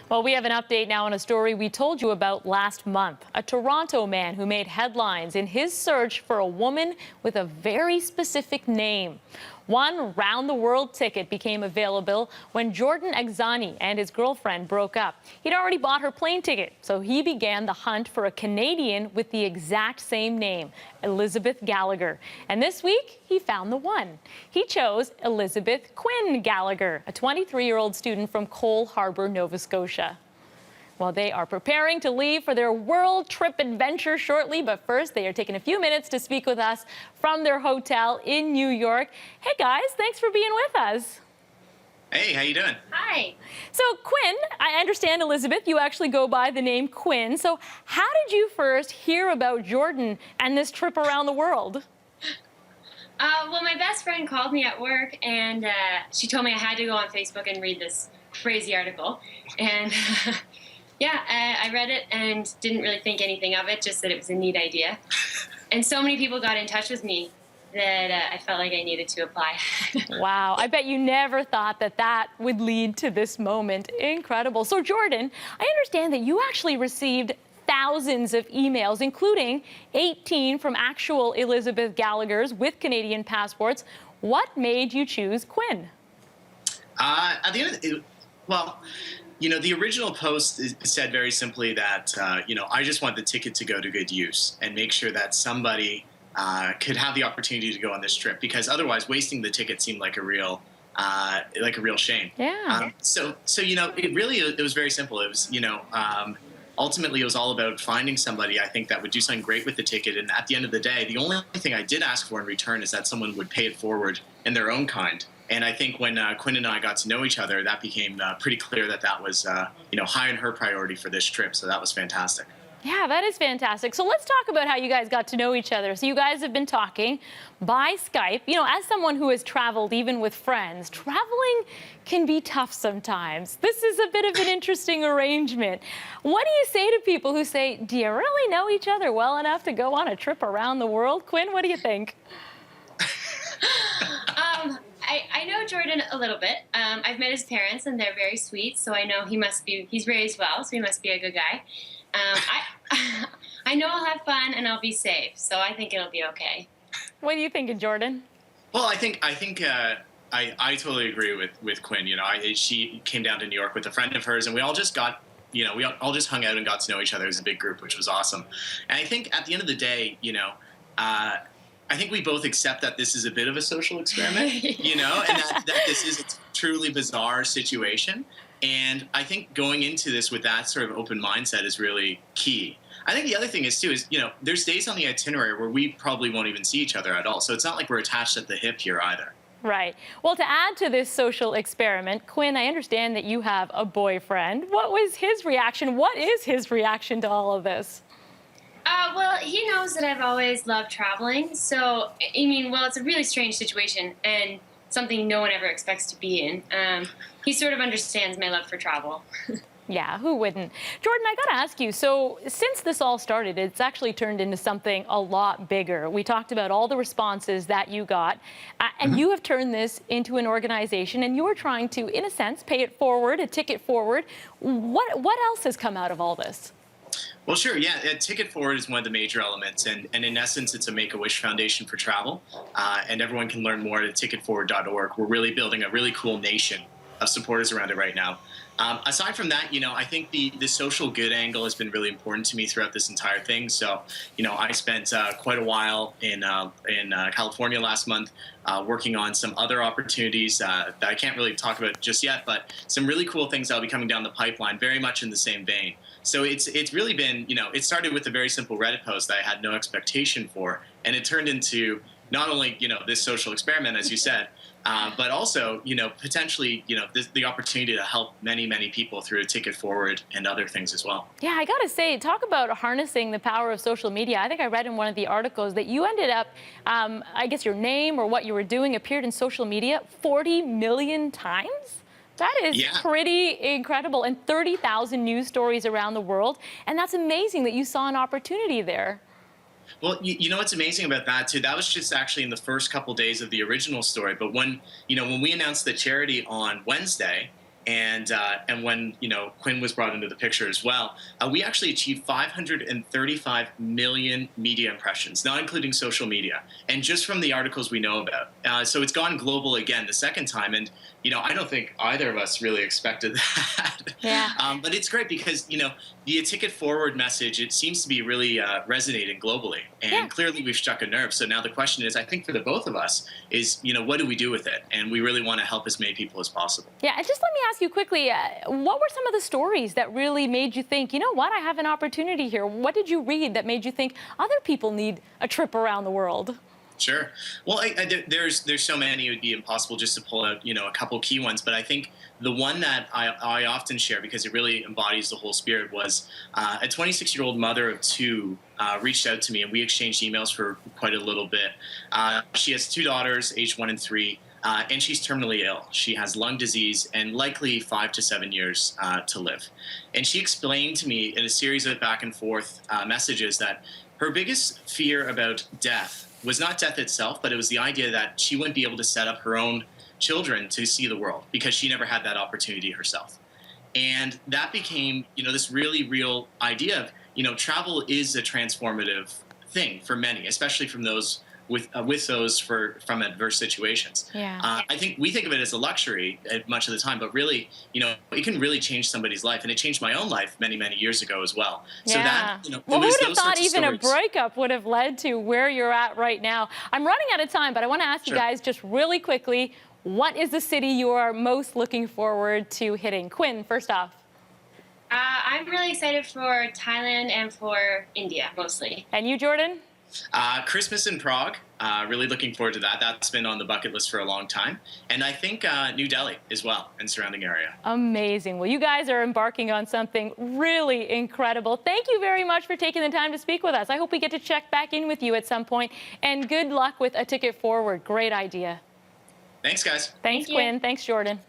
Well, we have an update now on a story we told you about last month. A Toronto man who made headlines in his search for a woman with a very specific name. One round-the-world ticket became available when Jordan Axani and his girlfriend broke up. He'd already bought her plane ticket, so he began the hunt for a Canadian with the exact same name, Elizabeth Gallagher. And this week, he found the one. He chose Elizabeth Quinn Gallagher, a 23-year-old student from Cole Harbour, Nova Scotia. Well, they are preparing to leave for their world trip adventure shortly, but first they are taking a few minutes to speak with us from their hotel in New York. Hey guys, thanks for being with us. Hey, how you doing? Hi. So Quinn, I understand, Elizabeth, you actually go by the name Quinn. So how did you first hear about Jordan and this trip around the world? Well, my best friend called me at work, and she told me I had to go on Facebook and read this crazy article. And yeah, I read it and didn't really think anything of it, just that it was a neat idea. And so many people got in touch with me that I felt like I needed to apply. Wow, I bet you never thought that that would lead to this moment. Incredible. So Jordan, I understand that you actually received thousands of emails, including 18 from actual Elizabeth Gallaghers with Canadian passports. What made you choose Quinn? At the end of it, well, you know, the original post said very simply that, you know, I just want the ticket to go to good use and make sure that somebody could have the opportunity to go on this trip, because otherwise wasting the ticket seemed like a real shame. Yeah. So you know, it was very simple. It was, you know, ultimately it was all about finding somebody, I think, that would do something great with the ticket. And at the end of the day, the only thing I did ask for in return is that someone would pay it forward in their own kind. And I think when Quinn and I got to know each other, that became pretty clear that that was, you know, high on her priority for this trip. So that was fantastic. Yeah, that is fantastic. So let's talk about how you guys got to know each other. So you guys have been talking by Skype. You know, as someone who has traveled even with friends, traveling can be tough sometimes. This is a bit of an interesting arrangement. What do you say to people who say, do you really know each other well enough to go on a trip around the world? Quinn, what do you think? I know Jordan a little bit. I've met his parents, and they're very sweet, so I know he's raised well, so he must be a good guy. I know I'll have fun and I'll be safe, so I think it'll be okay. What are you thinking, Jordan? Well, I totally agree with Quinn. You know, she came down to New York with a friend of hers, and we all just got, you know, we all just hung out and got to know each other as a big group, which was awesome. And I think at the end of the day, you know, I think we both accept that this is a bit of a social experiment, you know, and that this is a truly bizarre situation. And I think going into this with that sort of open mindset is really key. I think the other thing is, too, is, you know, there's days on the itinerary where we probably won't even see each other at all. So it's not like we're attached at the hip here either. Right. Well, to add to this social experiment, Quinn, I understand that you have a boyfriend. What was his reaction? What is his reaction to all of this? Well, he knows that I've always loved traveling. So, I mean, well, it's a really strange situation and something no one ever expects to be in. He sort of understands my love for travel. Yeah, who wouldn't? Jordan, I got to ask you, so since this all started, it's actually turned into something a lot bigger. We talked about all the responses that you got, and you have turned this into an organization, and you are trying to, in a sense, pay it forward, a ticket forward. What else has come out of all this? Well, sure, yeah. Ticket Forward is one of the major elements, and in essence, it's a Make-A-Wish Foundation for travel, and everyone can learn more at ticketforward.org. We're really building a really cool nation of supporters around it right now. Aside from that, you know, I think the social good angle has been really important to me throughout this entire thing. So, you know, I spent quite a while in California last month working on some other opportunities that I can't really talk about just yet, but some really cool things that'll be coming down the pipeline, very much in the same vein. So it's really been, you know, it started with a very simple Reddit post that I had no expectation for, and it turned into not only, you know, this social experiment, as you said, but also, you know, potentially, you know, the opportunity to help many, many people through a Ticket Forward and other things as well. Yeah, I got to say, talk about harnessing the power of social media. I think I read in one of the articles that you ended up, I guess your name or what you were doing appeared in social media 40 million times? That is pretty incredible, and 30,000 news stories around the world. And that's amazing that you saw an opportunity there. Well, you know what's amazing about that, too? That was just actually in the first couple days of the original story. But when we announced the charity on Wednesday, And when Quinn was brought into the picture as well, we actually achieved 535 million media impressions, not including social media, and just from the articles we know about. So it's gone global again the second time, and I don't think either of us really expected that. Yeah. But it's great because the Ticket Forward message, it seems to be really resonating globally, and clearly we've struck a nerve. So now the question is, I think for the both of us, is what do we do with it? And we really want to help as many people as possible. Yeah, and just let me ask you quickly, what were some of the stories that really made you think, you know what, I have an opportunity here? What did you read that made you think other people need a trip around the world? Sure. Well, there's so many, it would be impossible just to pull out, a couple key ones. But I think the one that I often share, because it really embodies the whole spirit, was a 26-year-old mother of two reached out to me, and we exchanged emails for quite a little bit. She has two daughters, aged 1 and 3. And she's terminally ill. She has lung disease and likely 5 to 7 years to live. And she explained to me in a series of back and forth messages that her biggest fear about death was not death itself, but it was the idea that she wouldn't be able to set up her own children to see the world because she never had that opportunity herself. And that became, this really real idea of, travel is a transformative thing for many, especially from those with those from adverse situations. Yeah. I think we think of it as a luxury much of the time, but really, it can really change somebody's life, and it changed my own life many, many years ago as well. Yeah. So that, well, who it was would have those thought sorts of even a stories. breakup would have led to where you're at right now? I'm running out of time, but I want to ask you guys just really quickly, what is the city you are most looking forward to hitting? Quinn, first off. I'm really excited for Thailand and for India, mostly. And you, Jordan? Christmas in Prague. Really looking forward to that. That's been on the bucket list for a long time. And I think New Delhi as well, and surrounding area. Amazing. Well, you guys are embarking on something really incredible. Thank you very much for taking the time to speak with us. I hope we get to check back in with you at some point. And good luck with A Ticket Forward. Great idea. Thanks, guys. Thanks, Thank you. Quinn. Thanks, Jordan.